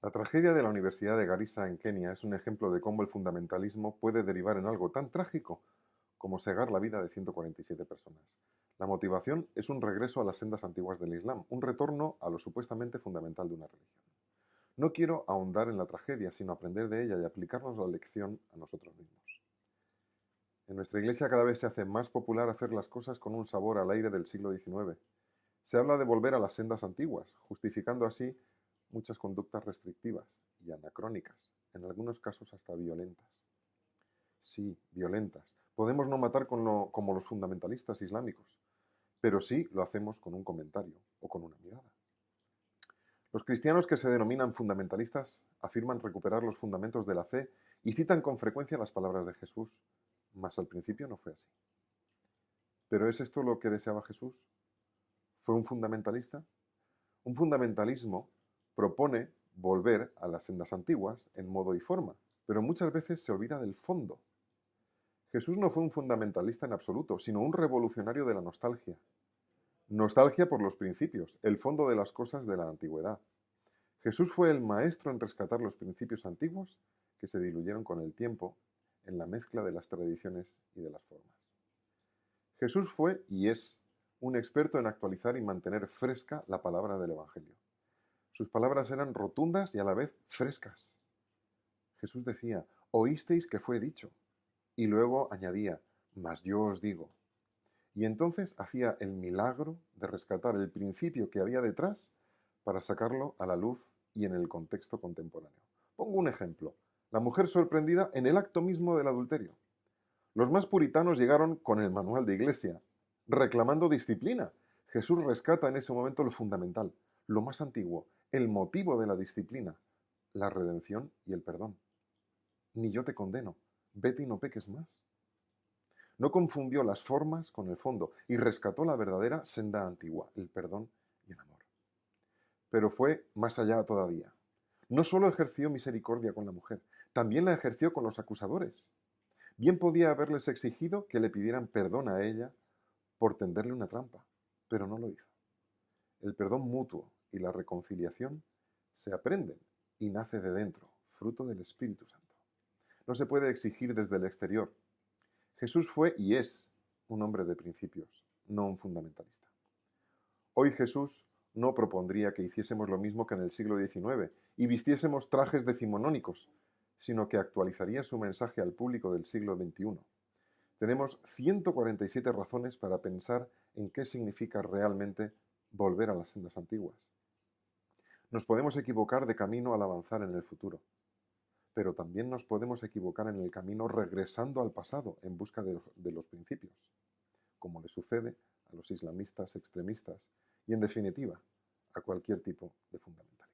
La tragedia de la Universidad de Garissa en Kenia es un ejemplo de cómo el fundamentalismo puede derivar en algo tan trágico como cegar la vida de 147 personas. La motivación es un regreso a las sendas antiguas del Islam, un retorno a lo supuestamente fundamental de una religión. No quiero ahondar en la tragedia, sino aprender de ella y aplicarnos la lección a nosotros mismos. En nuestra iglesia cada vez se hace más popular hacer las cosas con un sabor al aire del siglo XIX. Se habla de volver a las sendas antiguas, justificando así muchas conductas restrictivas y anacrónicas, en algunos casos hasta violentas. Sí, violentas. Podemos no matar como los fundamentalistas islámicos, pero sí lo hacemos con un comentario o con una mirada. Los cristianos que se denominan fundamentalistas afirman recuperar los fundamentos de la fe y citan con frecuencia las palabras de Jesús, mas al principio no fue así. ¿Pero es esto lo que deseaba Jesús? ¿Fue un fundamentalista? Un fundamentalismo propone volver a las sendas antiguas en modo y forma, pero muchas veces se olvida del fondo. Jesús no fue un fundamentalista en absoluto, sino un revolucionario de la nostalgia. Nostalgia por los principios, el fondo de las cosas de la antigüedad. Jesús fue el maestro en rescatar los principios antiguos que se diluyeron con el tiempo en la mezcla de las tradiciones y de las formas. Jesús fue y es un experto en actualizar y mantener fresca la palabra del Evangelio. Sus palabras eran rotundas y a la vez frescas. Jesús decía, oísteis que fue dicho. Y luego añadía, mas yo os digo. Y entonces hacía el milagro de rescatar el principio que había detrás para sacarlo a la luz y en el contexto contemporáneo. Pongo un ejemplo. La mujer sorprendida en el acto mismo del adulterio. Los más puritanos llegaron con el manual de iglesia, reclamando disciplina. Jesús rescata en ese momento lo fundamental, lo más antiguo, el motivo de la disciplina, la redención y el perdón. Ni yo te condeno, vete y no peques más. No confundió las formas con el fondo y rescató la verdadera senda antigua, el perdón y el amor. Pero fue más allá todavía. No solo ejerció misericordia con la mujer, también la ejerció con los acusadores. Bien podía haberles exigido que le pidieran perdón a ella por tenderle una trampa, pero no lo hizo. El perdón mutuo y la reconciliación se aprenden y nace de dentro, fruto del Espíritu Santo. No se puede exigir desde el exterior. Jesús fue y es un hombre de principios, no un fundamentalista. Hoy Jesús no propondría que hiciésemos lo mismo que en el siglo XIX y vistiésemos trajes decimonónicos, sino que actualizaría su mensaje al público del siglo XXI. Tenemos 147 razones para pensar en qué significa realmente volver a las sendas antiguas. Nos podemos equivocar de camino al avanzar en el futuro, pero también nos podemos equivocar en el camino regresando al pasado en busca de los principios, como le sucede a los islamistas extremistas y, en definitiva, a cualquier tipo de fundamental.